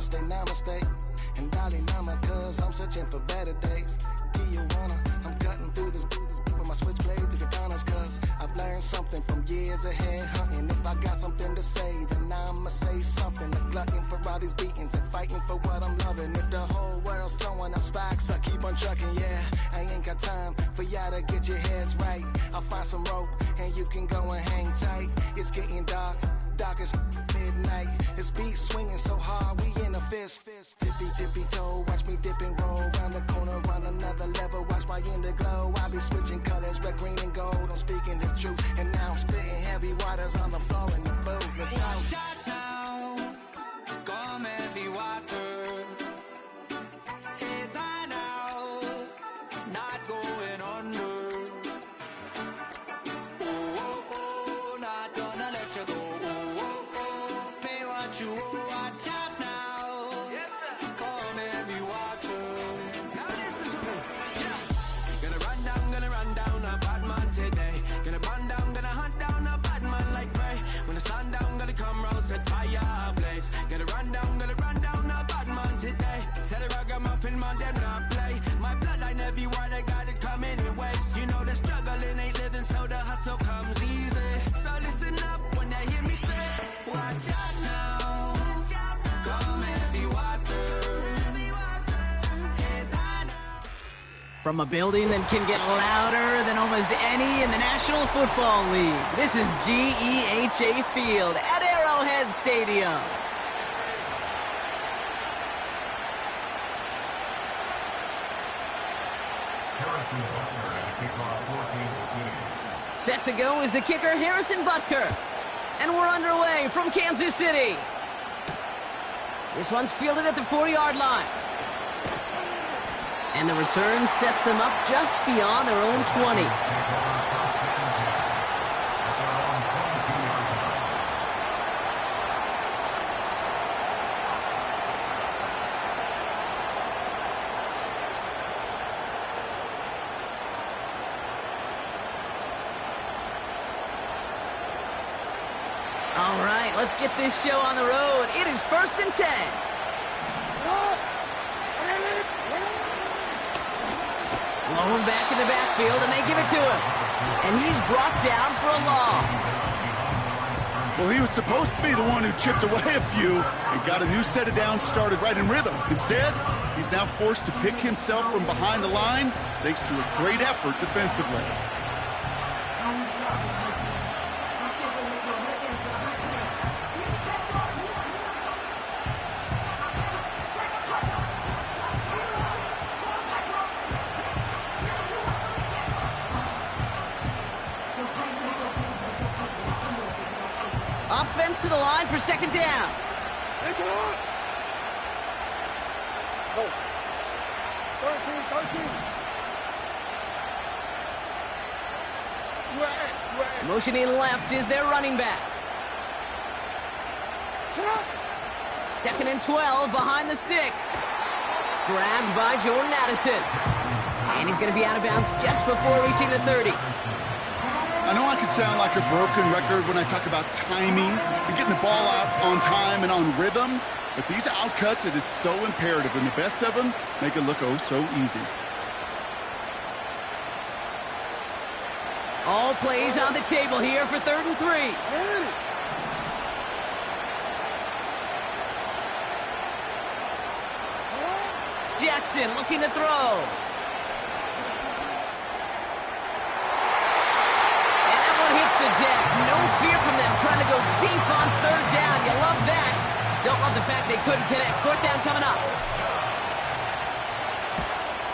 namaste, namaste. And Dalai Lama, cause I'm searching for better days. Tijuana, I'm cutting through this with my switchblade to katanas, cause I've learned something from years of head hunting. If I got something to say, then I'ma say something. A glutton for all these beatings and fighting for what I'm loving. If the whole world's throwing up spikes, I keep on trucking, yeah. I ain't got time for y'all to get your heads right. I'll find some rope and you can go and hang tight. It's getting dark, dark as midnight. This beat swinging so hard, we in a fist. Tippy, tippy toe, watch me dip and roll. Round the corner, run another level, watch my in the glow. I be switching colors, red, green, and gold. I'm speaking the truth, and now I'm spitting heavy waters on the floor in the booth. Let's go. Shot now, come heavy water. It's high now, not going under. Oh, oh, oh, not gonna let you go. Oh, oh, oh, pay what you owe. Watch out now, come heavy water. Now listen to me, yeah. Gonna run down a bad man today. Gonna run down, gonna hunt down a bad man like prey. When the sun down, gonna come round, set fire ablaze. Gonna run down a bad man today. Said the ragamuffin man, them not play. My bloodline everywhere, they got it coming in ways. You know the struggling ain't living, so the hustle comes easy. So listen up when they hear me say, watch out now, come heavy water. It's high now. From a building that can get louder than almost any in the National Football League, this is GEHA Field at Arrowhead Stadium. Set to go is the kicker, Harrison Butker. And we're underway from Kansas City. This one's fielded at the 4-yard line. And the return sets them up just beyond their own 20. All right, let's get this show on the road. It is 1st and 10. Blown back in the backfield, and they give it to him. And he's brought down for a loss. Well, he was supposed to be the one who chipped away a few and got a new set of downs started right in rhythm. Instead, he's now forced to pick himself from behind the line thanks to a great effort defensively. Offense to the line for 2nd down. Motioning left is their running back. 2nd and 12 behind the sticks. Grabbed by Jordan Addison. And he's going to be out of bounds just before reaching the 30. I know I can sound like a broken record when I talk about timing and getting the ball out on time and on rhythm, but these outcuts, it is so imperative, and the best of them make it look oh so easy. All plays on the table here for 3rd and 3. Jackson looking to throw. Hits the deck. No fear from them trying to go deep on 3rd down. You love that. Don't love the fact they couldn't connect. 4th down coming up.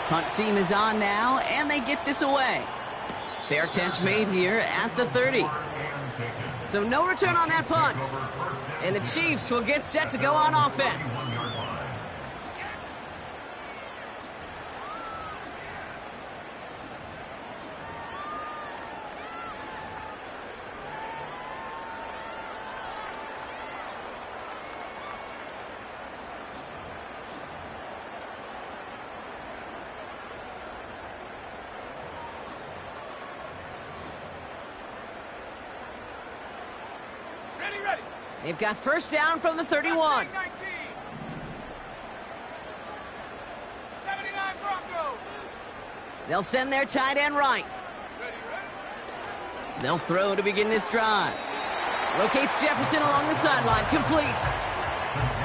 Punt team is on now, and they get this away. Fair catch made here at the 30. So no return on that punt. And the Chiefs will get set to go on offense. They've got 1st down from the 31. They'll send their tight end right. They'll throw to begin this drive. Locates Jefferson along the sideline. Complete.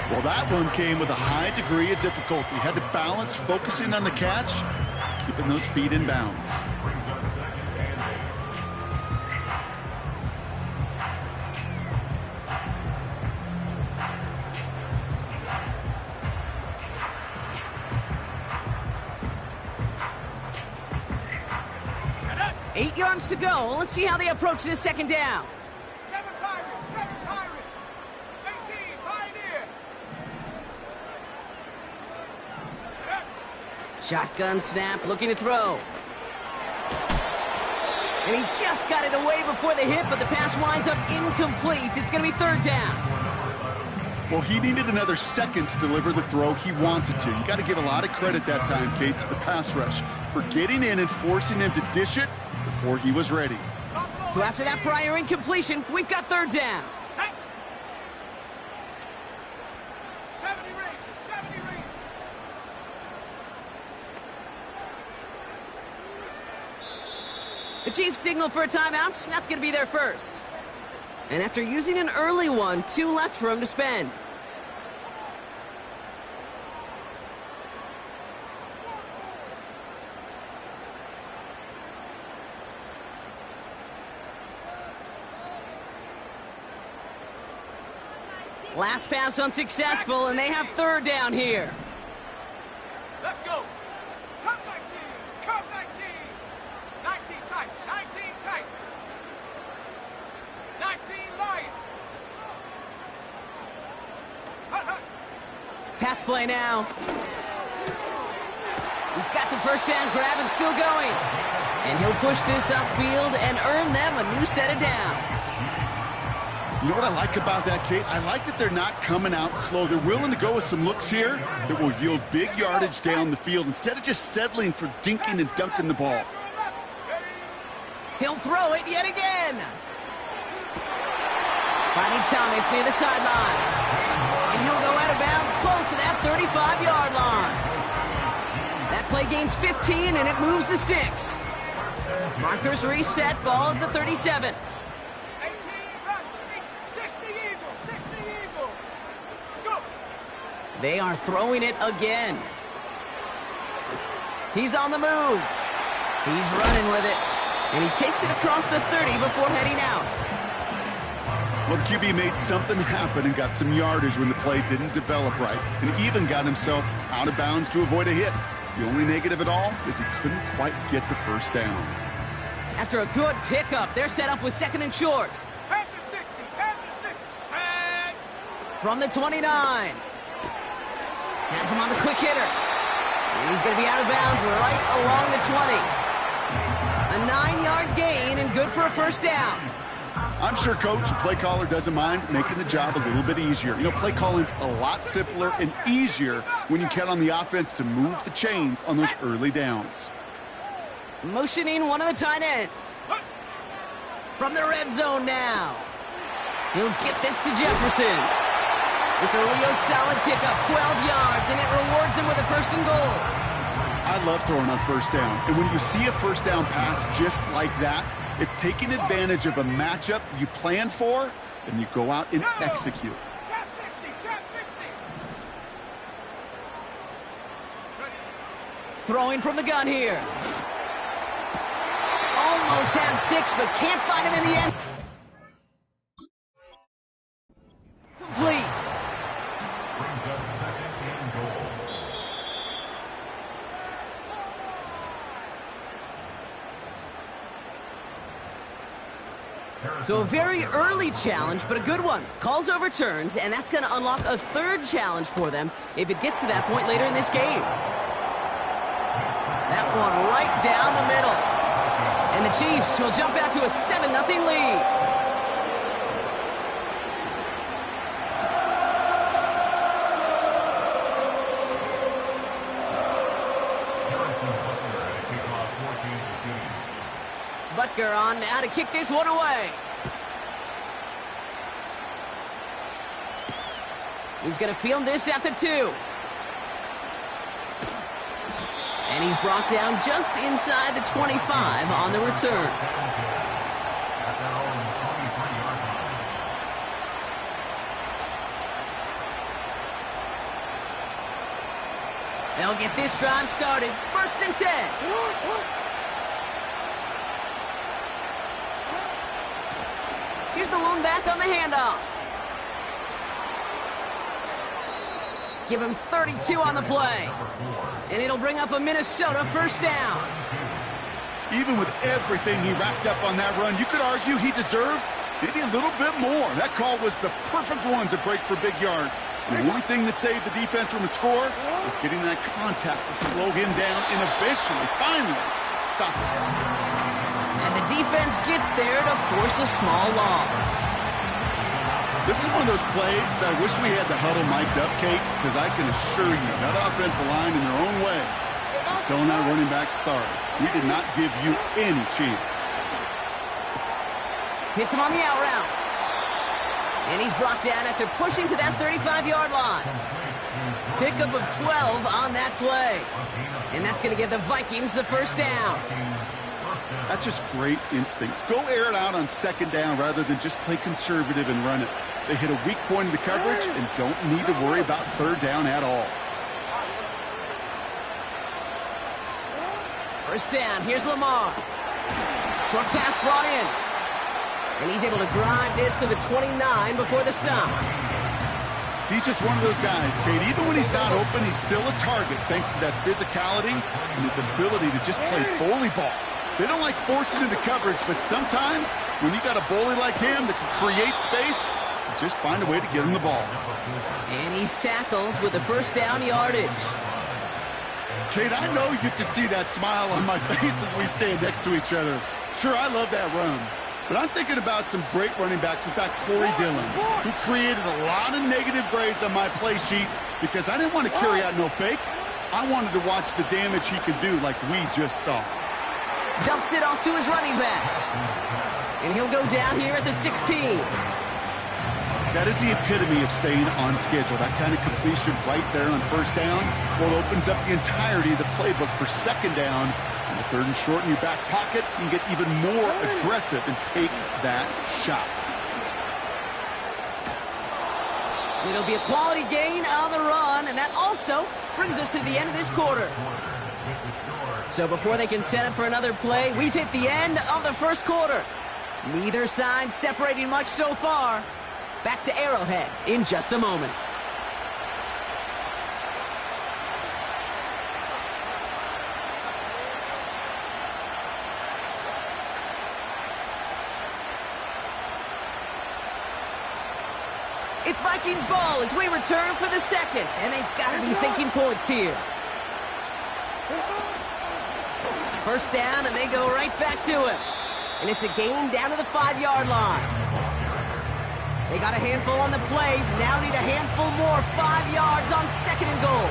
Well, that one came with a high degree of difficulty. Had to balance focusing on the catch, keeping those feet in bounds. Eight yards to go. Let's see how they approach this second down. 7 Pirates, 18 Pioneer. Shotgun snap, looking to throw. And he just got it away before the hit, but the pass winds up incomplete. It's going to be third down. Well, he needed another second to deliver the throw he wanted to. You got to give a lot of credit that time, Kate, to the pass rush for getting in and forcing him to dish it before he was ready. So after that prior incompletion, we've got third down. 70 Rangers, 70 Rangers. The Chiefs signal for a timeout. That's going to be their first. And after using an early one, 2 left for him to spend. Last pass unsuccessful, and they have third down here. Let's go. Come 19, come 19. 19 tight, 19 tight. 19 Lion. Hut, hut. Pass play now. He's got the first down grab and still going. And he'll push this upfield and earn them a new set of downs. You know what I like about that, Kate? I like that they're not coming out slow. They're willing to go with some looks here that will yield big yardage down the field instead of just settling for dinking and dunking the ball. He'll throw it yet again. Finding Thomas near the sideline. And he'll go out of bounds close to that 35-yard line. That play gains 15, and it moves the sticks. Markers reset, ball at the 37. 60 Eagle, 60 Eagle. Go. They are throwing it again. He's on the move. He's running with it. And he takes it across the 30 before heading out. Well, the QB made something happen and got some yardage when the play didn't develop right, and even got himself out of bounds to avoid a hit. The only negative at all is he couldn't quite get the first down. After a good pickup, they're set up with second and short. Head to 60, head to 60. Head. From the 29. Has him on the quick hitter. And he's going to be out of bounds right along the 20. A 9-yard gain and good for a first down. I'm sure Coach, play caller, doesn't mind making the job a little bit easier. You know, play calling's a lot simpler and easier when you count on the offense to move the chains on those early downs. Motioning one of the tight ends. From the red zone now. He'll get this to Jefferson. It's a real solid pickup, 12 yards, and it rewards him with a first and goal. I love throwing on first down. And when you see a first down pass just like that, it's taking advantage of a matchup you plan for, and you go out and execute. Chap 60, chap 60. Throwing from the gun here. Almost had 6, but can't find him in the end. Complete. So a very early challenge, but a good one. Calls overturned, and that's going to unlock a third challenge for them if it gets to that point later in this game. That one right down the middle. And the Chiefs will jump out to a 7-0 lead. Butker on now to kick this one away. He's going to field this at the 2. And he's brought down just inside the 25 on the return. They'll get this drive started. 1st and 10. Here's the lone back on the handoff. Give him 32 on the play. And it'll bring up a Minnesota 1st down. Even with everything he racked up on that run, you could argue he deserved maybe a little bit more. That call was the perfect one to break for big yards. And the only thing that saved the defense from a score was getting that contact to slow him down and eventually, finally, stop him. And the defense gets there to force a small loss. This is one of those plays that I wish we had the huddle mic'd up, Kate, because I can assure you that offensive line in their own way is telling that running back, sorry, we did not give you any chance. Hits him on the out route. And he's brought down after pushing to that 35-yard line. Pickup of 12 on that play. And that's going to give the Vikings the 1st down. That's just great instincts. Go air it out on 2nd down rather than just play conservative and run it. They hit a weak point in the coverage and don't need to worry about 3rd down at all. 1st down, here's Lamar. Short pass brought in. And he's able to drive this to the 29 before the stop. He's just one of those guys, Kate. Even when he's not open, he's still a target thanks to that physicality and his ability to just play bully ball. They don't like forcing into coverage, but sometimes when you got a bully like him that can create space, just find a way to get him the ball. And he's tackled with the 1st down yardage. Kate, I know you can see that smile on my face as we stand next to each other. Sure, I love that run. But I'm thinking about some great running backs. In fact, Corey Dillon, who created a lot of negative grades on my play sheet because I didn't want to carry out no fake. I wanted to watch the damage he could do like we just saw. Dumps it off to his running back. And he'll go down here at the 16. That is the epitome of staying on schedule. That kind of completion right there on 1st down, well, opens up the entirety of the playbook for 2nd down. And the 3rd and short in your back pocket, you can get even more aggressive and take that shot. It'll be a quality gain on the run, and that also brings us to the end of this quarter. So before they can set up for another play, we've hit the end of the 1st quarter. Neither side separating much so far. Back to Arrowhead in just a moment. It's Vikings ball as we return for the 2nd, and they've got to be thinking points here. 1st down, and they go right back to him. And it's a gain down to the 5-yard line. They got a handful on the play, now need a handful more, 5 yards on 2nd and goal.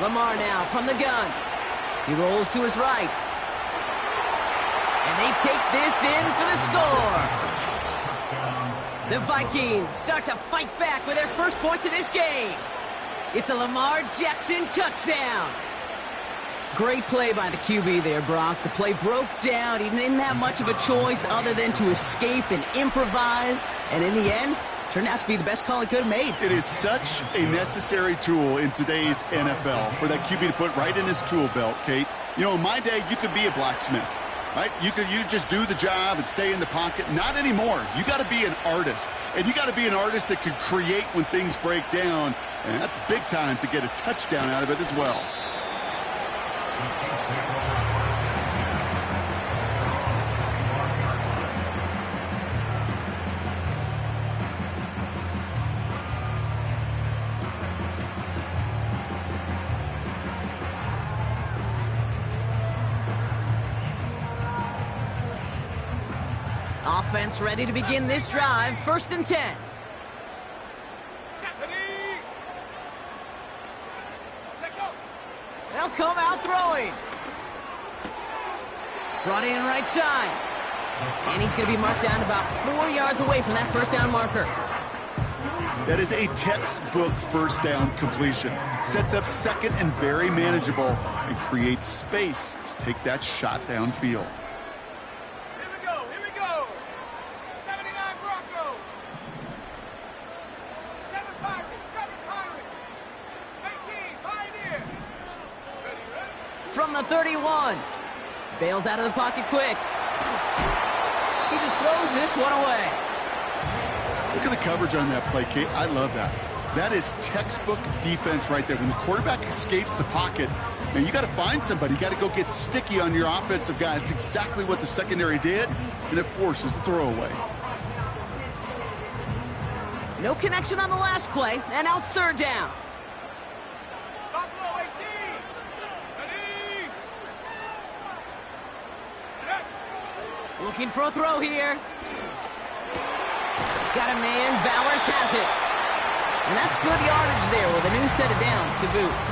Lamar now from the gun. He rolls to his right. And they take this in for the score. The Vikings start to fight back with their 1st points of this game. It's a Lamar Jackson touchdown. Great play by the QB there, Brock. The play broke down. He didn't have much of a choice other than to escape and improvise. And in the end, turned out to be the best call he could have made. It is such a necessary tool in today's NFL for that QB to put right in his tool belt, Kate. You know, in my day, you could be a blacksmith, right? You just do the job and stay in the pocket. Not anymore. You got to be an artist. And you got to be an artist that can create when things break down. And that's big time to get a touchdown out of it as well. Offense ready to begin this drive. 1st and 10. They'll come out throwing. Brought in right side. And he's going to be marked down about 4 yards away from that first down marker. That is a textbook first down completion. Sets up second and very manageable and creates space to take that shot downfield. Here we go, here we go. 79 Broncos. 7 Pirates, 7 Pirates. 18 Pioneer. Ready, ready? From the 31. Bails out of the pocket quick. He just throws this one away. Look at the coverage on that play, Kate. I love that. That is textbook defense right there. When the quarterback escapes the pocket, man, you got to find somebody. You got to go get sticky on your offensive guy. It's exactly what the secondary did, and it forces the throwaway. No connection on the last play, and now it's third down. Buffalo 18. Ready. Looking for a throw here. Got a man, Bowers has it. And that's good yardage there with a new set of downs to boot.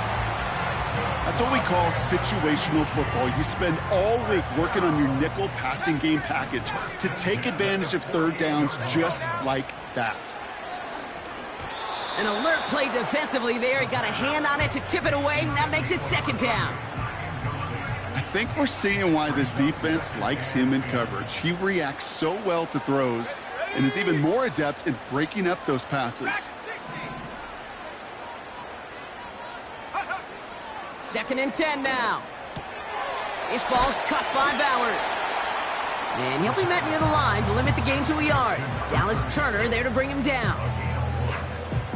That's what we call situational football. You spend all week working on your nickel passing game package to take advantage of third downs just like that. An alert play defensively there. He got a hand on it to tip it away, and that makes it second down. I think we're seeing why this defense likes him in coverage. He reacts so well to throws and is even more adept in breaking up those passes. Second and 10 now. This ball's cut by Bowers. And he'll be met near the line to limit the gain to a yard. Dallas Turner there to bring him down.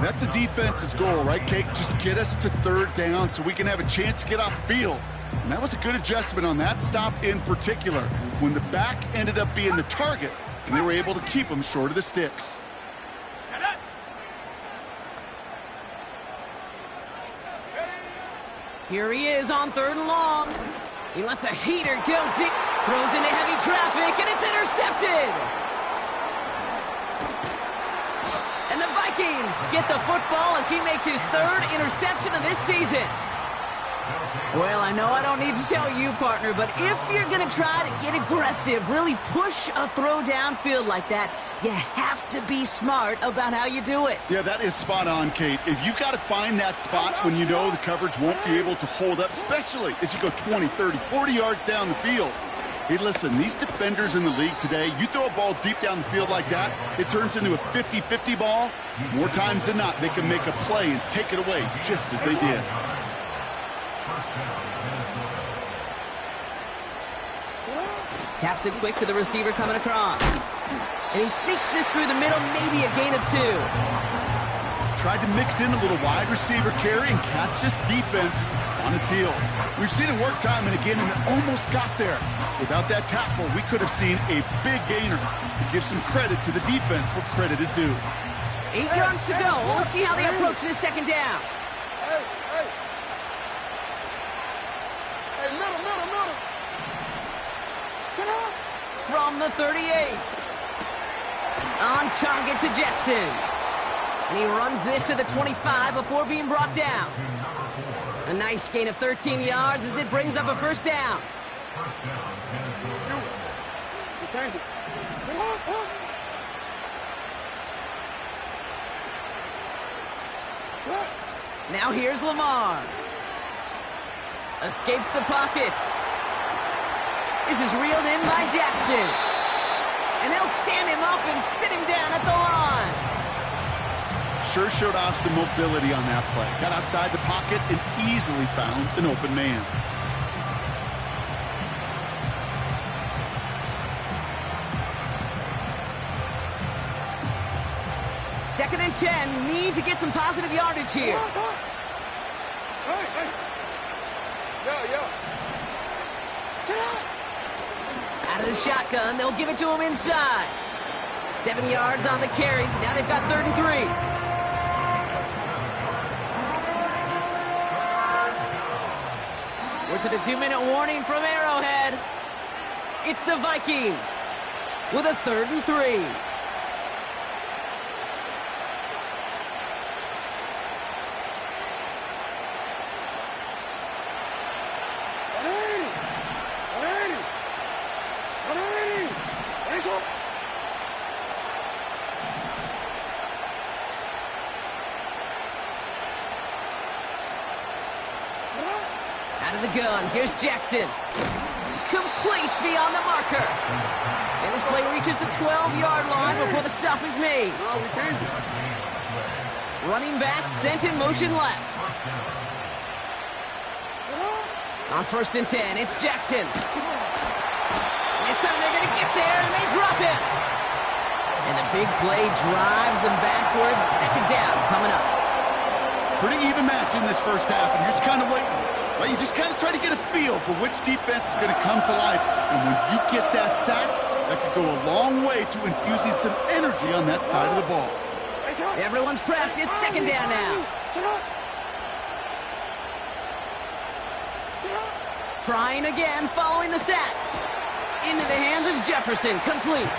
That's a defense's goal, right, Kate? Just get us to third down so we can have a chance to get off the field. And that was a good adjustment on that stop in particular, when the back ended up being the target, and they were able to keep him short of the sticks. Here he is on third and long. He lets a heater go deep, throws into heavy traffic, and it's intercepted. And the Vikings get the football as he makes his third interception of this season. Well, I know I don't need to tell you, partner, but if you're going to try to get aggressive, really push a throw downfield like that, you have to be smart about how you do it. Yeah, that is spot on, Kate. If you've got to find that spot when you know the coverage won't be able to hold up, especially as you go 20, 30, 40 yards down the field. Hey, listen, these defenders in the league today, you throw a ball deep down the field like that, it turns into a 50-50 ball. More times than not, they can make a play and take it away just as they did. Taps it quick to the receiver coming across. And he sneaks this through the middle, maybe a gain of 2. Tried to mix in a little wide receiver carry and catch this defense on its heels. We've seen it work time and again, and it almost got there. Without that tackle, we could have seen a big gainer. To give some credit to the defense where credit is due. 8 yards to go. Well, let's see how they approach this second down. Hey, middle. From the 38. On target to Jackson. And he runs this to the 25 before being brought down. A nice gain of 13 yards as it brings up a first down. Now here's Lamar. Escapes the pocket. This is reeled in by Jackson. And they'll stand him up and sit him down at the line. Sure showed off some mobility on that play. Got outside the pocket and easily found an open man. Second and 10. Need to get some positive yardage here. Hey. Yeah. Get out. Out of the shotgun, they'll give it to him inside. 7 yards on the carry. Now they've got 3rd and 3. We're to the 2-minute warning from Arrowhead. It's the Vikings with a 3rd and 3. Out of the gun, here's Jackson. Complete beyond the marker. And this play reaches the 12-yard line before the stop is made. Oh, we changed it. Running back sent in motion left. On 1st and 10, it's Jackson. This time they're going to get there, and they drop him. And the big play drives them backwards. 2nd down coming up. Pretty even match in this first half, and you're just kind of waiting. Right? You just kind of try to get a feel for which defense is going to come to life. And when you get that sack, that could go a long way to infusing some energy on that side of the ball. Everyone's prepped. It's 2nd down now. Trying again, following the sack. Into the hands of Jefferson, complete.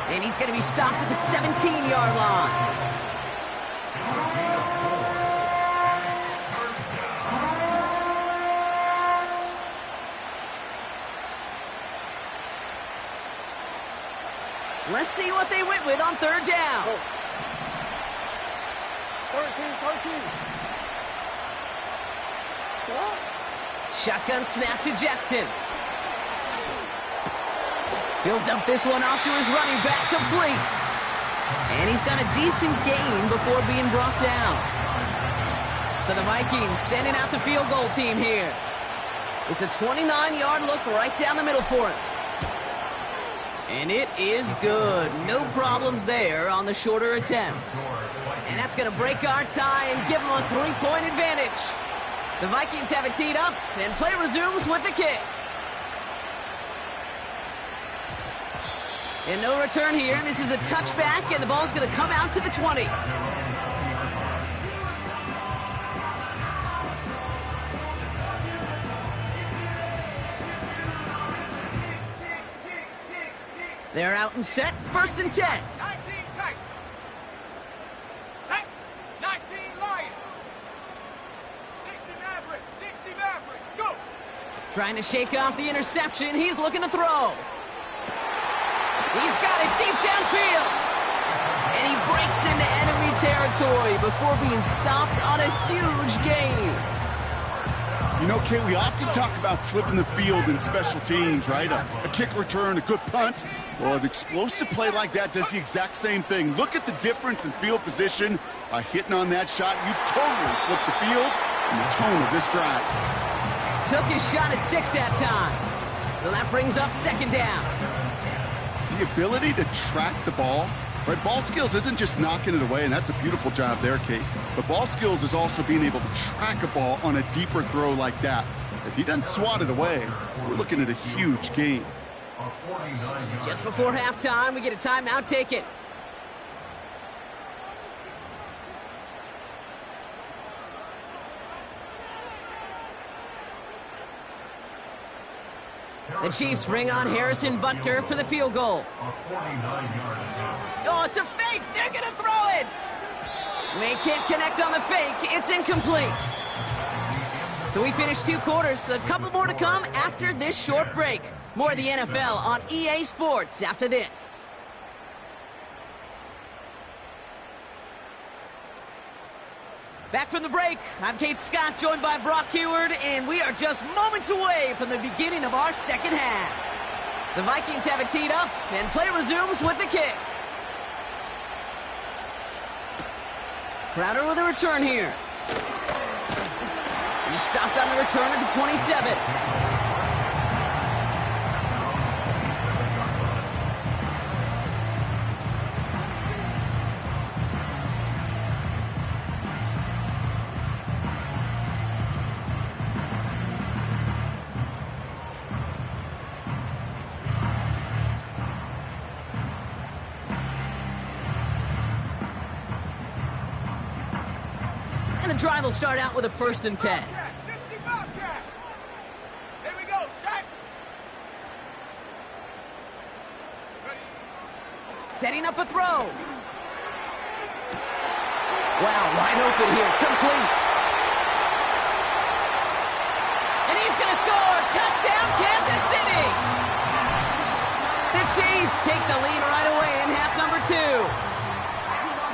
And he's going to be stopped at the 17-yard line. Let's see what they went with on 3rd down. 13. Shotgun snap to Jackson. He'll dump this one off to his running back, complete. And he's got a decent gain before being brought down. So the Vikings sending out the field goal team here. It's a 29-yard look right down the middle for him. And it is good. No problems there on the shorter attempt. And that's going to break our tie and give them a 3-point advantage. The Vikings have it teed up, and play resumes with the kick. And no return here. This is a touchback, and the ball's going to come out to the 20. They're out and set. 1st and 10. 19 tight. Set. 19 Lions. 60 Maverick. Go. Trying to shake off the interception. He's looking to throw. He's got it deep downfield. And he breaks into enemy territory before being stopped on a huge gain. You know, Kate, we often talk about flipping the field in special teams, right? A kick return, a good punt. Well, an explosive play like that does the exact same thing. Look at the difference in field position. By hitting on that shot, you've totally flipped the field and the tone of this drive. Took his shot at 6 that time. So that brings up 2nd down. The ability to track the ball, right? Ball skills isn't just knocking it away, and that's a beautiful job there, Kate. But ball skills is also being able to track a ball on a deeper throw like that. If he doesn't swat it away, we're looking at a huge gain. Just before halftime, we get a timeout taken. The Chiefs bring on Harrison Butker for the field goal. Oh, it's a fake. They're going to throw it. They can't connect on the fake. It's incomplete. So we finished 2 quarters. A couple more to come after this short break. More of the NFL on EA Sports after this. Back from the break, I'm Kate Scott, joined by Brock Heward, and we are just moments away from the beginning of our second half. The Vikings have it teed up, and play resumes with the kick. Crowder with a return here. He stopped on the return at the 27. And the drive will start out with a 1st and 10. 60 Bobcat. Here we go. Set. Ready. Setting up a throw. Wow, wide open here. Complete. And he's going to score. Touchdown, Kansas City. The the Chiefs take the lead right away in half number 2.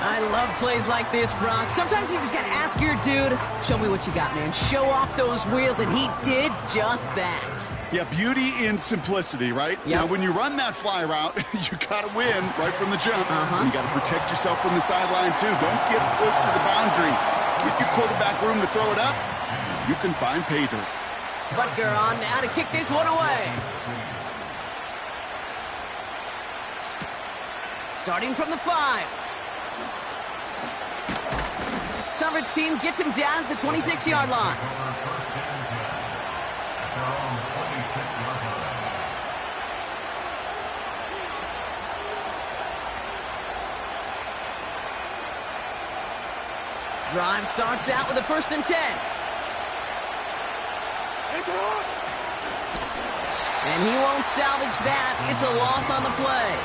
I love plays like this, Brock. Sometimes you just got to ask your dude, show me what you got, man. Show off those wheels, and he did just that. Yeah, beauty in simplicity, right? Yep. Now, when you run that fly route, you got to win right from the jump. You got to protect yourself from the sideline, too. Don't get pushed to the boundary. Give your quarterback room to throw it up. You can find pay dirt. Butker on now to kick this one away. Starting from the 5. Coverage team gets him down at the 26-yard line. Drive starts out with a 1st and 10. And he won't salvage that. It's a loss on the play.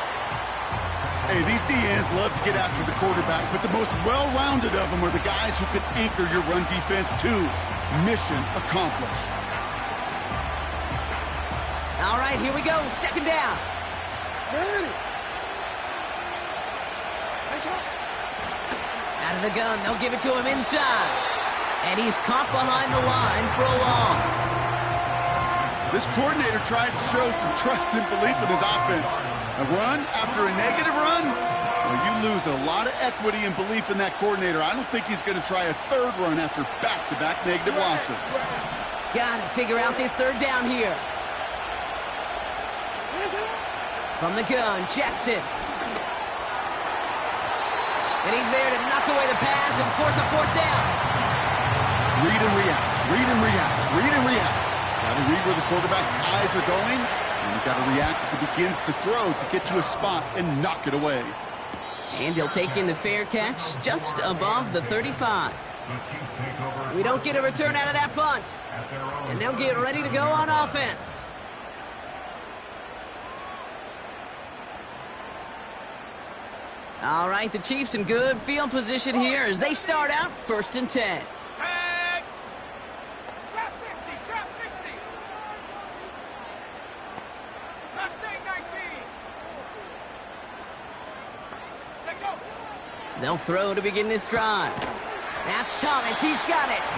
Hey, these DNs love to get after the quarterback, but the most well-rounded of them are the guys who can anchor your run defense too. Mission accomplished. All right, here we go. 2nd down. Out of the gun, they'll give it to him inside. And he's caught behind the line for a loss. This coordinator tried to show some trust and belief in his offense. A run after a negative run? Well, you lose a lot of equity and belief in that coordinator. I don't think he's going to try a 3rd run after back-to-back negative losses. Got to figure out this 3rd down here. From the gun, Jackson. And he's there to knock away the pass and force a 4th down. Read and react, read and react, read and react. Got to read where the quarterback's eyes are going, and you've got to react as he begins to throw to get to a spot and knock it away. And he'll take in the fair catch just above the 35. We don't get a return out of that punt. And they'll get ready to go on offense. All right, the Chiefs in good field position here as they start out 1st and 10. Tag. Trap 60. Trap 60. Mustang 19. Set go. They'll throw to begin this drive. That's Thomas. He's got it.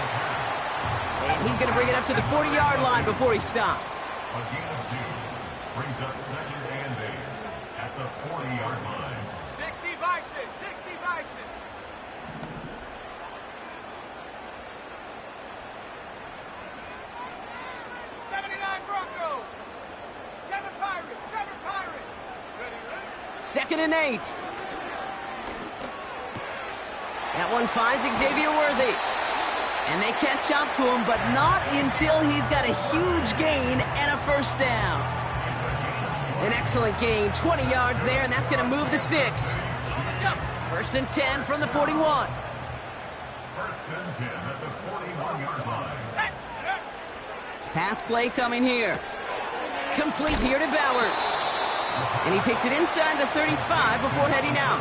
And he's going to bring it up to the 40-yard line before he stopped. A gain of 2 brings up 2nd and 8 at the 40-yard line. 60 Bison. 60 Bison. Bronco. 7 Pirates. 7 Pirates. Ready, 2nd and 8. That one finds Xavier Worthy. And they catch up to him, but not until he's got a huge gain and a 1st down. An excellent gain, 20 yards there, and that's going to move the sticks. 1st and 10 from the 41. 1st and 10 at the 41-yard line. Pass play coming here. Complete here to Bowers. And he takes it inside the 35 before heading out.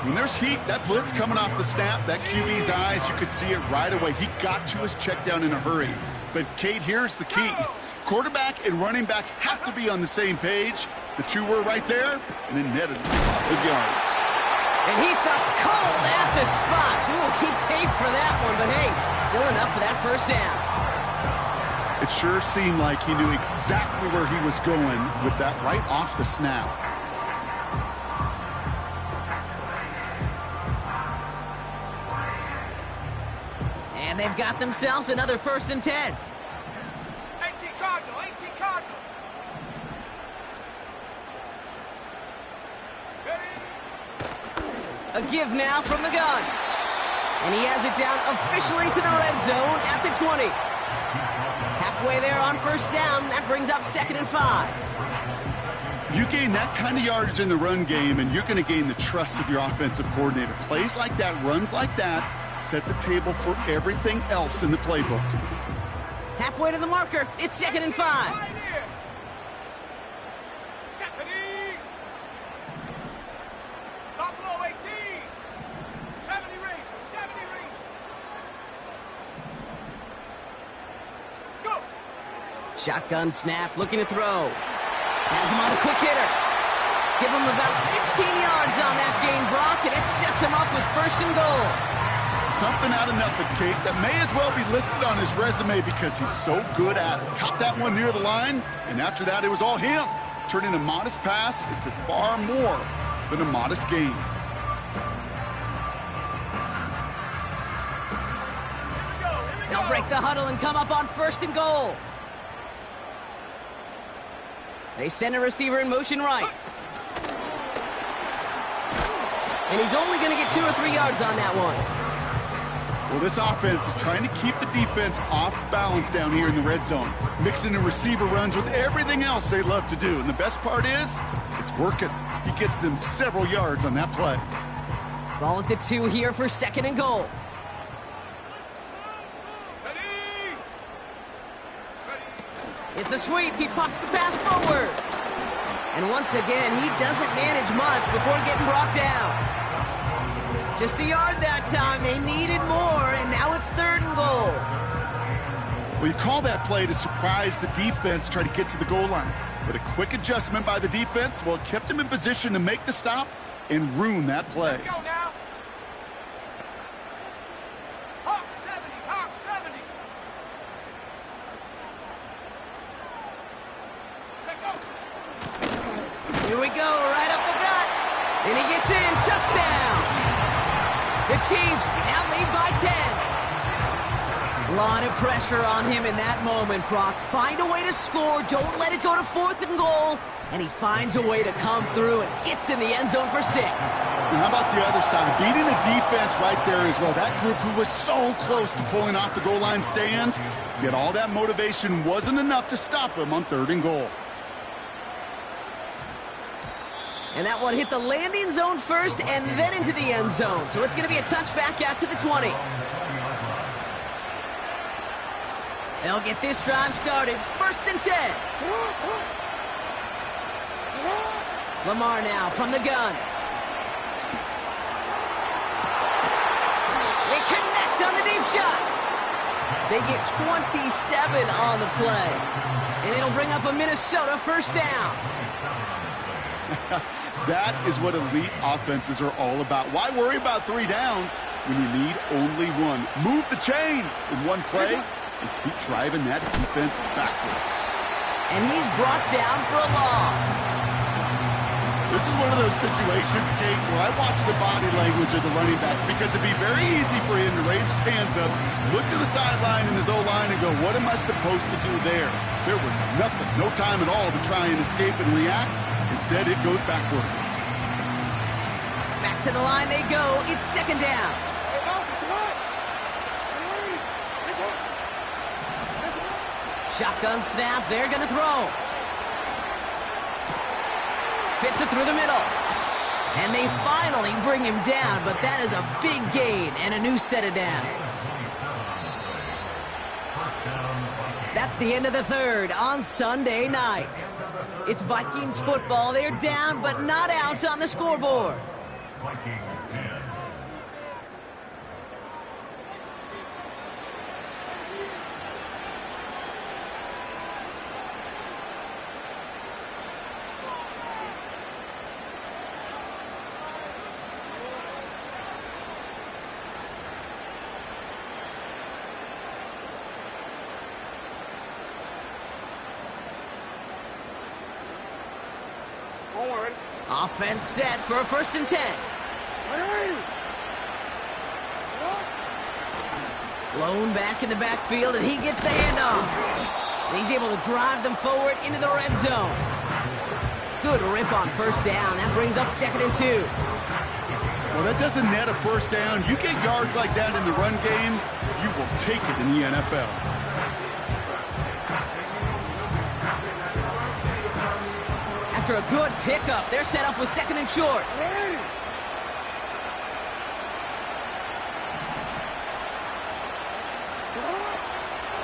When there's heat, that blitz coming off the snap, that QB's eyes, you could see it right away. He got to his check down in a hurry. But, Kate, here's the key. Quarterback and running back have to be on the same page. The two were right there, and then netted some positive yards. And he stopped cold at the spot. We will keep paid for that one, but hey, still enough for that 1st down. It sure seemed like he knew exactly where he was going with that right off the snap. And they've got themselves another 1st and 10. 18 Cardinal. 18 Cardinal. A give now from the gun. And he has it down officially to the red zone at the 20. Halfway there on 1st down. That brings up 2nd and 5. You gain that kind of yardage in the run game, and you're going to gain the trust of your offensive coordinator. Plays like that, runs like that, set the table for everything else in the playbook. Halfway to the marker. It's 2nd and 5. Buffalo 18. 70 Rangers. 70 Rangers. Go. Shotgun snap, looking to throw. Has him on a quick hitter. Give him about 16 yards on that gain, Brock, and it sets him up with 1st and goal. Something out of nothing, Kate, that may as well be listed on his resume because he's so good at it. Caught that one near the line, and after that, it was all him, turning a modest pass into far more than a modest gain. They'll break the huddle and come up on 1st and goal. They send a receiver in motion right. And he's only going to get 2 or 3 yards on that one. Well, this offense is trying to keep the defense off balance down here in the red zone, mixing in receiver runs with everything else they love to do. And the best part is, it's working. He gets them several yards on that play. Ball at the 2 here for 2nd and goal. It's a sweep. He pops the pass forward. And once again, he doesn't manage much before getting brought down. Just a yard that time. They needed more, and now it's 3rd and goal. Well, you call that play to surprise the defense, try to get to the goal line. But a quick adjustment by the defense, well, it kept him in position to make the stop and ruin that play. Let's go now. Hawk 70, Hawk 70. Here we go, right up the gut. And he gets in, touchdown. The Chiefs now lead by 10. A lot of pressure on him in that moment, Brock. Find a way to score, don't let it go to 4th and goal. And he finds a way to come through and gets in the end zone for 6. And how about the other side? Beating a defense right there as well. That group who was so close to pulling off the goal line stand, yet all that motivation wasn't enough to stop him on 3rd and goal. And that one hit the landing zone first and then into the end zone. So it's going to be a touchback out to the 20. They'll get this drive started. 1st and 10. Lamar now from the gun. They connect on the deep shot. They get 27 on the play. And it'll bring up a Minnesota 1st down. That is what elite offenses are all about. Why worry about 3 downs when you need only 1? Move the chains in one play and keep driving that defense backwards. And he's brought down for a loss. This is one of those situations, Kate, where I watch the body language of the running back because it'd be very easy for him to raise his hands up, look to the sideline in his O-line and go, what am I supposed to do there? There was nothing, no time at all to try and escape and react. Instead, it goes backwards. Back to the line they go. It's 2nd down. Shotgun snap. They're going to throw. Fits it through the middle. And they finally bring him down, but that is a big gain and a new set of downs. That's the end of the 3rd on Sunday night. It's Vikings football. They're down, but not out on the scoreboard. Vikings 10. Offense set for a 1st and 10. Blown back in the backfield, and he gets the handoff. And he's able to drive them forward into the red zone. Good rip on 1st down. That brings up 2nd and 2. Well, that doesn't net a 1st down. You get yards like that in the run game, you will take it in the NFL. After a good pickup, they're set up with 2nd and short.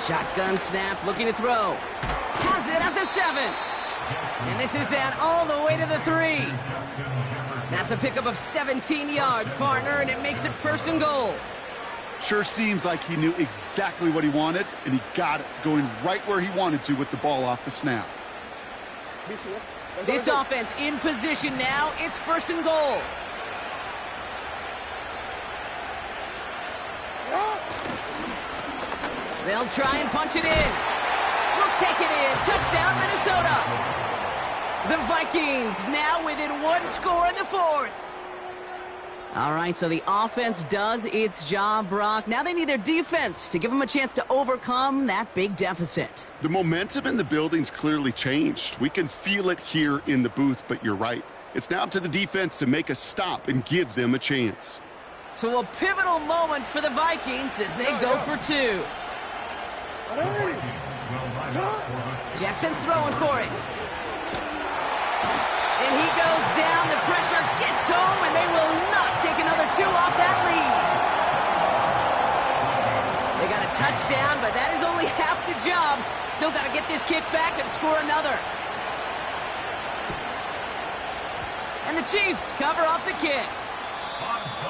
Shotgun snap, looking to throw. Has it at the 7. And this is down all the way to the 3. That's a pickup of 17 yards, partner, and it makes it 1st and goal. Sure seems like he knew exactly what he wanted, and he got it, going right where he wanted to with the ball off the snap. This offense in position now. It's 1st and goal. They'll try and punch it in. We'll take it in. Touchdown, Minnesota. The Vikings now within 1 score in the 4th. All right, so the offense does its job, Brock. Now they need their defense to give them a chance to overcome that big deficit. The momentum in the building's clearly changed. We can feel it here in the booth, but you're right. It's now up to the defense to make a stop and give them a chance. So a pivotal moment for the Vikings as they go for 2. Jackson's throwing for it. And he goes down. The pressure gets home, and they will not take another 2 off that lead. They got a touchdown, but that is only half the job. Still got to get this kick back and score another. And the Chiefs cover off the kick.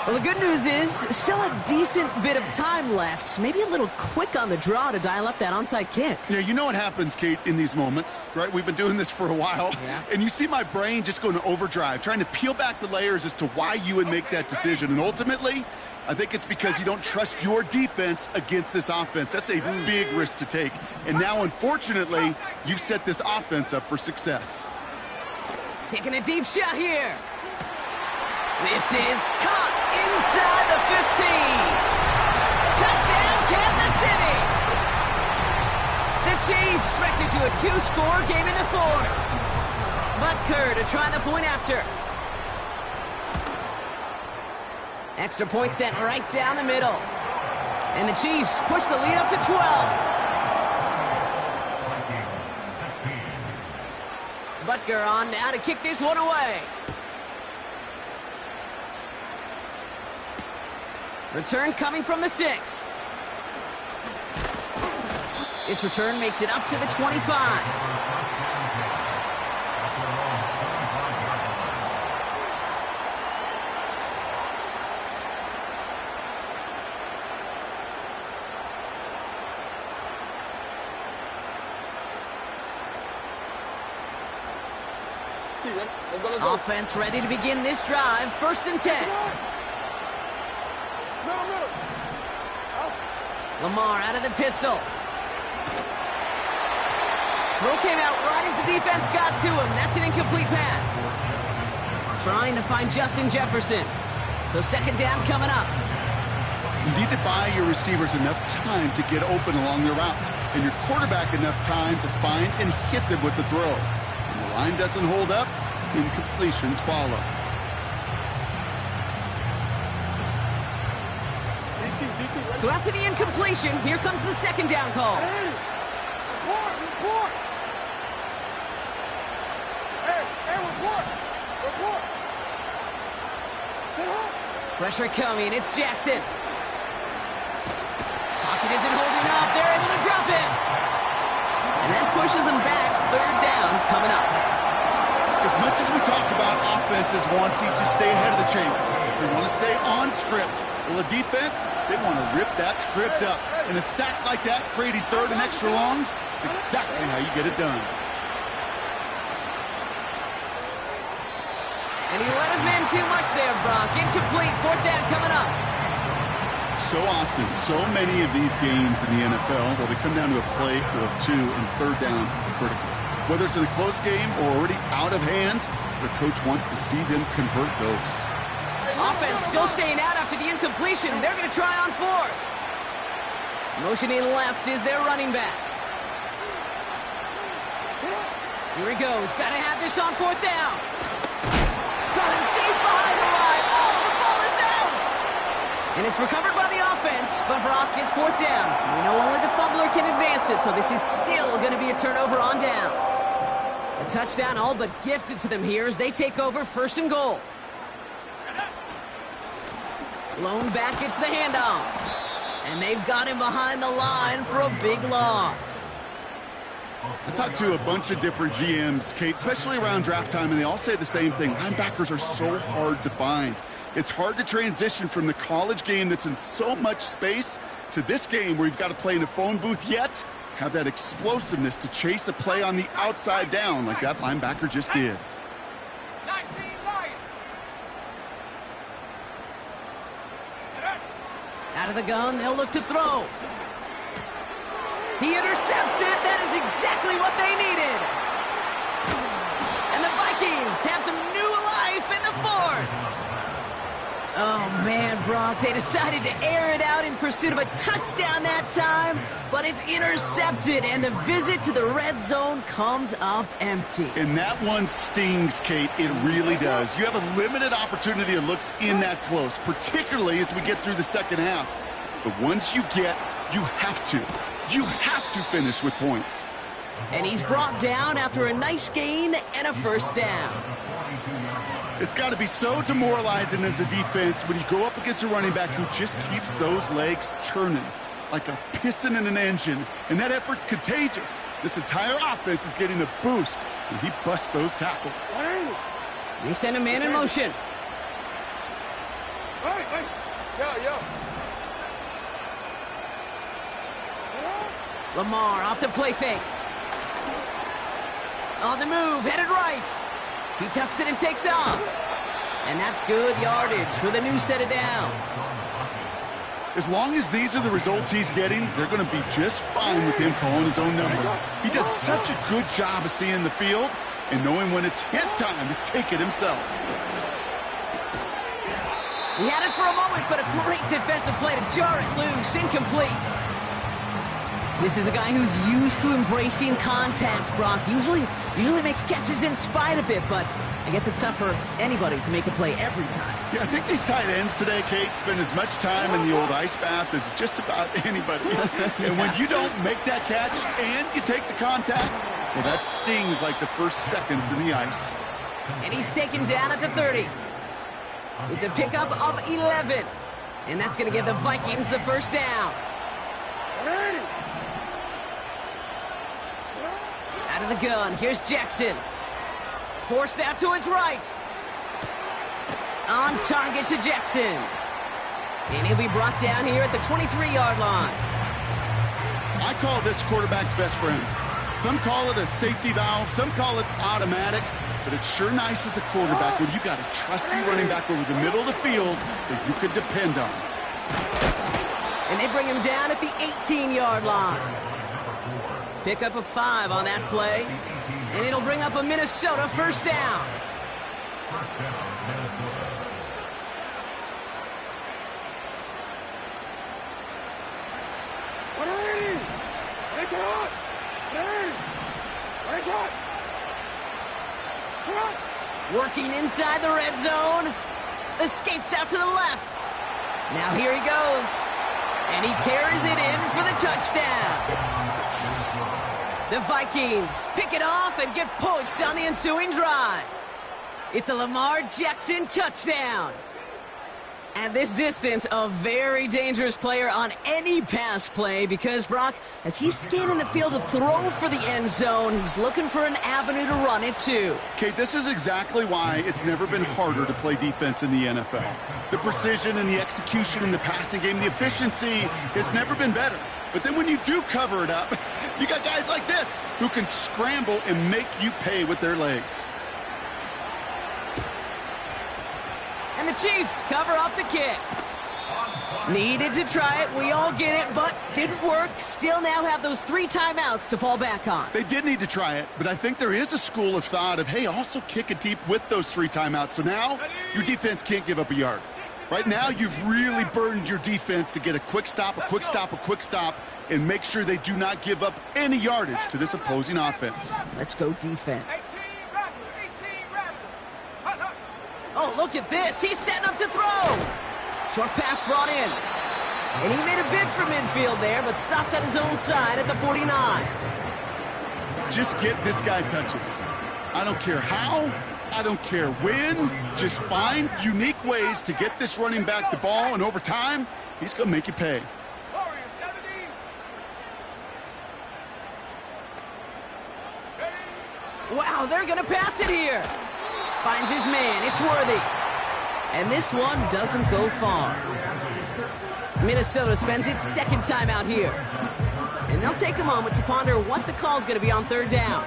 Well, the good news is still a decent bit of time left. Maybe a little quick on the draw to dial up that onside kick. Yeah, you know what happens, Kate, in these moments, right? We've been doing this for a while. Yeah. And you see my brain just going to overdrive, trying to peel back the layers as to why you would make that decision. And ultimately, I think it's because you don't trust your defense against this offense. That's a big risk to take. And now, unfortunately, you've set this offense up for success. Taking a deep shot here. This is caught inside the 15. Touchdown, Kansas City. The Chiefs stretch it to a 2-score game in the 4th. Butker to try the point after. Extra point sent right down the middle. And the Chiefs push the lead up to 12. Butker on now to kick this one away. Return coming from the 6. This return makes it up to the 25. Offense ready to begin this drive. 1st and 10. Lamar out of the pistol. Throw came out right as the defense got to him. That's an incomplete pass. Trying to find Justin Jefferson. So 2nd down coming up. You need to buy your receivers enough time to get open along their route, and your quarterback enough time to find and hit them with the throw. When the line doesn't hold up, incompletions follow. So after the incompletion, here comes the 2nd down call. Pressure coming, it's Jackson. Pocket isn't holding up, they're able to drop it. And that pushes them back, 3rd down coming up. As much as we talk about offenses wanting to stay ahead of the chains, they want to stay on script. Well, the defense, they want to rip that script up. And a sack like that, creating 3rd and extra longs, it's exactly how you get it done. And he let his man too much there, Brock. Incomplete, 4th down coming up. So often, so many of these games in the NFL, well, they come down to a play or 2 and 3rd downs are critical. Whether it's in a close game or already out of hand, the coach wants to see them convert those. Offense still staying out after the incompletion. They're going to try on 4th. Motioning left is their running back. Here he goes. Got to have this on 4th down. Got him deep behind the line. Oh, the ball is out. And it's recovered by the offense, but Brock gets 4th down. We know only the fumbler can advance it, so this is still going to be a turnover on downs. A touchdown all but gifted to them here as they take over 1st and goal. Blown back, it's the handoff. And they've got him behind the line for a big loss. I talked to a bunch of different GMs, Kate, especially around draft time, and they all say the same thing. Linebackers are so hard to find. It's hard to transition from the college game that's in so much space to this game where you've got to play in a phone booth, yet have that explosiveness to chase a play on the outside down like that linebacker just did. 19 Lions. Out of the gun, they'll look to throw. He intercepts it. That is exactly what they needed. And the Vikings have some new life in the fourth. Oh, man, Brock, they decided to air it out in pursuit of a touchdown that time, but it's intercepted, and the visit to the red zone comes up empty. And that one stings, Kate. It really does. You have a limited opportunity that looks in that close, particularly as we get through the second half. But once you get, you have to finish with points. And he's brought down after a nice gain and a first down. It's got to be so demoralizing as a defense when you go up against a running back who just keeps those legs churning like a piston in an engine, and that effort's contagious. This entire offense is getting a boost when he busts those tackles. They send a man in motion. Hey. Yo. Lamar off the play fake. On the move, headed right. He tucks it and takes off. And that's good yardage with a new set of downs. As long as these are the results he's getting, they're going to be just fine with him calling his own number. He does such a good job of seeing the field and knowing when it's his time to take it himself. He had it for a moment, but a great defensive play to jar it loose. Incomplete. This is a guy who's used to embracing contact, Brock. Usually makes catches in spite of it, but I guess it's tough for anybody to make a play every time. Yeah, I think these tight ends today, Kate, spend as much time in the old ice bath as just about anybody. And when you don't make that catch and you take the contact, well, that stings like the first seconds in the ice. And he's taken down at the 30. It's a pickup of 11. And that's going to give the Vikings the first down. Out of the gun, here's Jackson. Forced out to his right. On target to Jackson. And he'll be brought down here at the 23-yard line. I call this quarterback's best friend. Some call it a safety valve, some call it automatic, but it's sure nice as a quarterback when you got a trusty running back over the middle of the field that you can depend on. And they bring him down at the 18-yard line. Pickup of 5 on that play. And it'll bring up a Minnesota first down. First down, Minnesota. Working inside the red zone. Escapes out to the left. Now here he goes. And he carries it in for the touchdown. The Vikings pick it off and get points on the ensuing drive. It's a Lamar Jackson touchdown. At this distance, a very dangerous player on any pass play because, Brock, as he's scanning the field to throw for the end zone, he's looking for an avenue to run it too. Kate, this is exactly why it's never been harder to play defense in the NFL. The precision and the execution in the passing game, the efficiency has never been better. But then when you do cover it up, you got guys like this who can scramble and make you pay with their legs. And the Chiefs cover up the kick. Needed to try it. We all get it, but didn't work. Still now have those 3 timeouts to fall back on. They did need to try it, but I think there is a school of thought of, hey, also kick it deep with those 3 timeouts. So now your defense can't give up a yard. Right now, you've really burdened your defense to get a quick stop, and make sure they do not give up any yardage to this opposing offense. Let's go defense. Oh, look at this. He's setting up to throw. Short pass brought in. And he made a bid for midfield there, but stopped on his own side at the 49. Just get this guy touches. I don't care how. I don't care when. Just find unique ways to get this running back the ball, and over time, he's going to make you pay. Wow, they're going to pass it here. Finds his man. It's Worthy. And this one doesn't go far. Minnesota spends its second time out here. And they'll take a moment to ponder what the call is going to be on third down.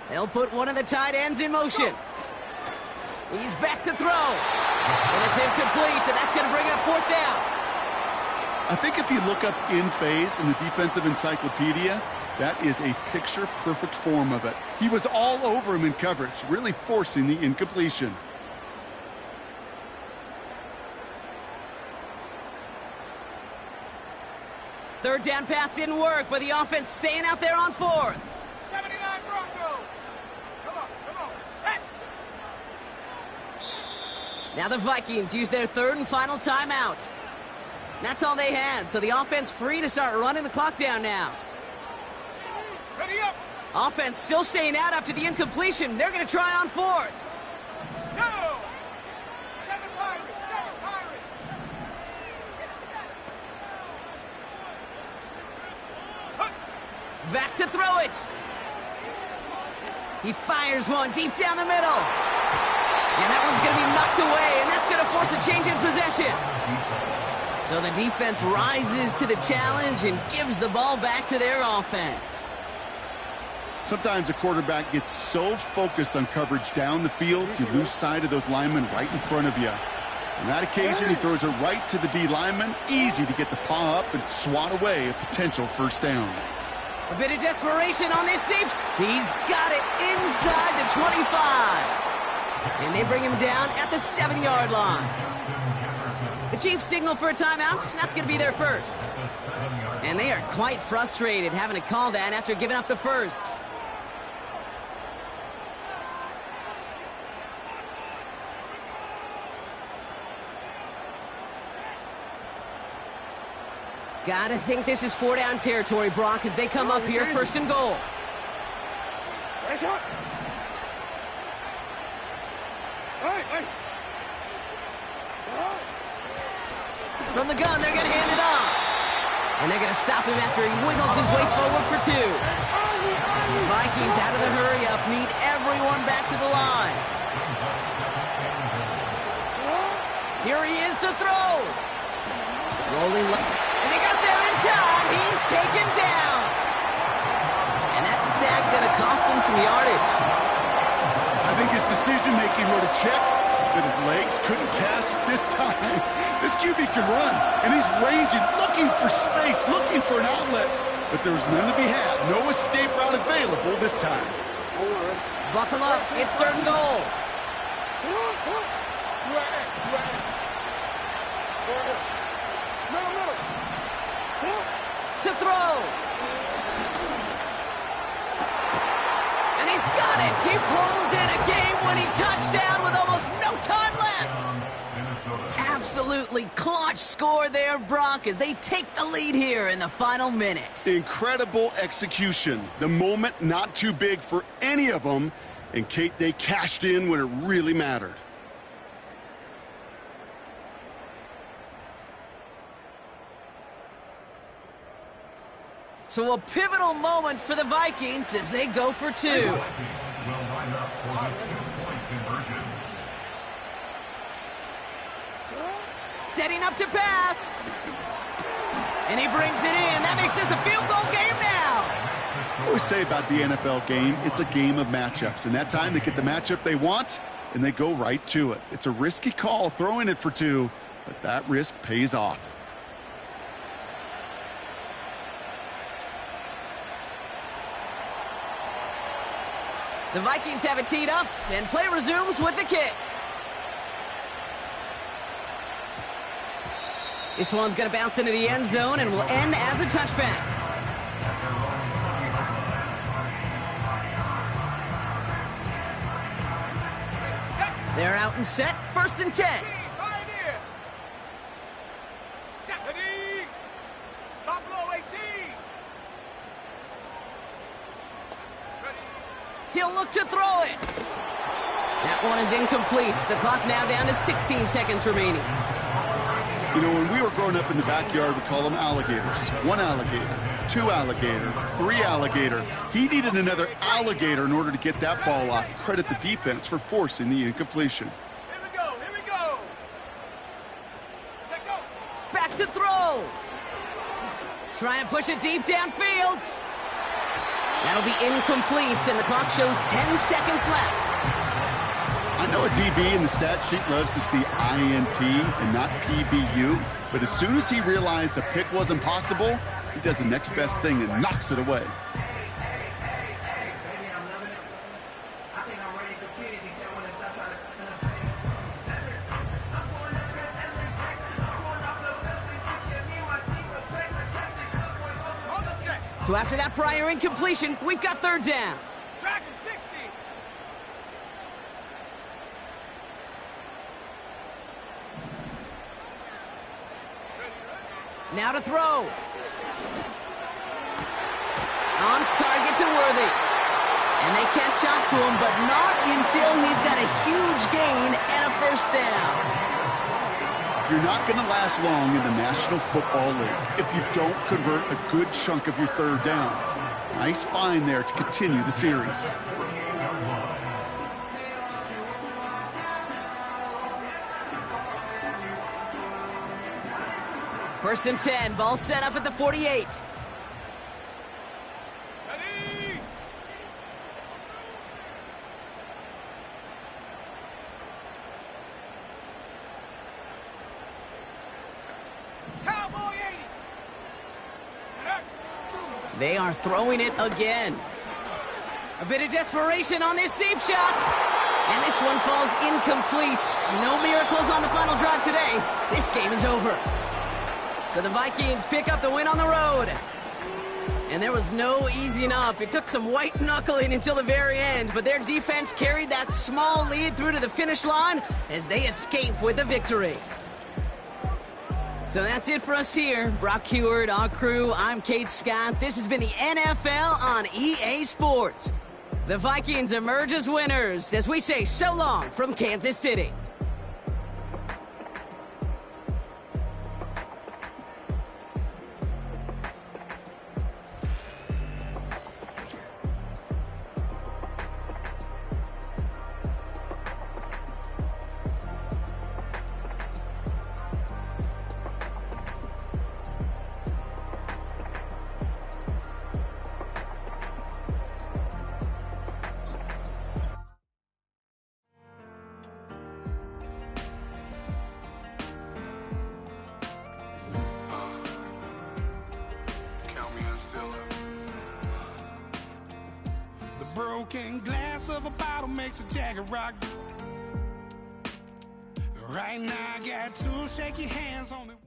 They'll put one of the tight ends in motion. He's back to throw. And it's incomplete, and that's going to bring up fourth down. I think if you look up in phase in the defensive encyclopedia, that is a picture-perfect form of it. He was all over him in coverage, really forcing the incompletion. Third down pass didn't work, but the offense staying out there on fourth. 79 Broncos. Come on, set. Now the Vikings use their third and final timeout. That's all they had, so the offense free to start running the clock down now. Ready up. Offense still staying out after the incompletion. They're going to try on fourth. Go. 7 Pirates. Back to throw it. He fires one deep down the middle. And that one's going to be knocked away, and that's going to force a change in possession. So the defense rises to the challenge and gives the ball back to their offense. Sometimes a quarterback gets so focused on coverage down the field, you lose sight of those linemen right in front of you. On that occasion, he throws it right to the D lineman. Easy to get the paw up and swat away a potential first down. A bit of desperation on this deep. He's got it inside the 25. And they bring him down at the 7-yard line. The Chiefs signal for a timeout. That's going to be their first. And they are quite frustrated having to call that after giving up the first. Gotta think this is 4-down territory, Brock, as they come up here first and goal. From the gun, they're going to hand it off. And they're going to stop him after he wiggles his way forward for 2. Vikings out of the hurry-up need everyone back to the line. Here he is to throw. Rolling left. And they got there in time. He's taken down. And that sack going to cost them some yardage. I think his decision-making wrote a check that his legs couldn't catch this time. This QB can run, and he's ranging, looking for space, looking for an outlet. But there's none to be had. No escape route available this time. Buckle up. It's third and goal. To throw. And he's got it. He pulls in a game-winning touchdown with almost no time left. Absolutely clutch score there, Brock, as they take the lead here in the final minute. Incredible execution. The moment not too big for any of them. And, Kate, they cashed in when it really mattered. So a pivotal moment for the Vikings as they go for 2. Setting up to pass. And he brings it in. That makes this a field goal game now. I always say about the NFL game, it's a game of matchups. And that time they get the matchup they want, and they go right to it. It's a risky call throwing it for 2, but that risk pays off. The Vikings have it teed up, and play resumes with the kick. This one's going to bounce into the end zone and will end as a touchback. They're out and set, 1st and 10. Pioneer. Ready. Buffalo 18. Ready. He'll look to throw it. That one is incomplete. The clock now down to 16 seconds remaining. You know, when we were growing up in the backyard, we call them alligators. 1 alligator, 2 alligator, 3 alligator. He needed another alligator in order to get that ball off. Credit the defense for forcing the incompletion. Here we go. Here we go. Check go. Back to throw. Trying to push it deep downfield. That'll be incomplete, and the clock shows 10 seconds left. I know a DB in the stat sheet loves to see INT and not PBU, but as soon as he realized a pick wasn't possible, he does the next best thing and knocks it away. So after that prior incompletion, we've got 3rd down. Track him 60. Now to throw. On target to Worthy. And they catch up to him, but not until he's got a huge gain and a 1st down. You're not going to last long in the National Football League if you don't convert a good chunk of your 3rd downs. Nice find there to continue the series. First and 10, ball set up at the 48. Ready. Cowboy 80. They are throwing it again. A bit of desperation on this deep shot. And this one falls incomplete. No miracles on the final drive today. This game is over. So the Vikings pick up the win on the road. And there was no easing up. It took some white knuckling until the very end, but their defense carried that small lead through to the finish line as they escape with a victory. So that's it for us here. Brock Heward, our crew, I'm Kate Scott. This has been the NFL on EA Sports. The Vikings emerge as winners as we say so long from Kansas City. Broken glass of a bottle makes a Jagger rock. Right now I got 2 shaky hands on it.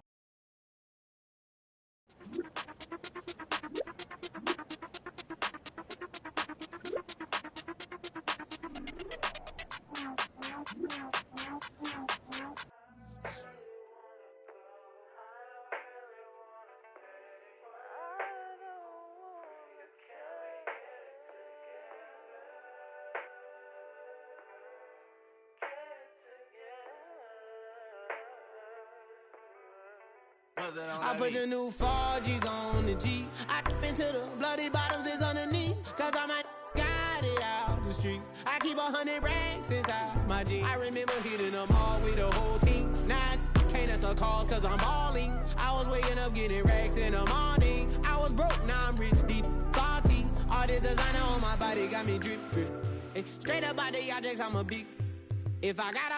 I put the new 4Gs on the G. I into the bloody bottoms is underneath. Cause I might got it out the streets. I keep 100 racks inside my jeans. I remember hitting them all with the whole team. Now I can't answer calls cause I'm balling. I was waking up getting racks in the morning. I was broke, now I'm rich, deep, salty. All this designer on my body got me drip, drip. Straight up out the objects, I'm a big. If I got a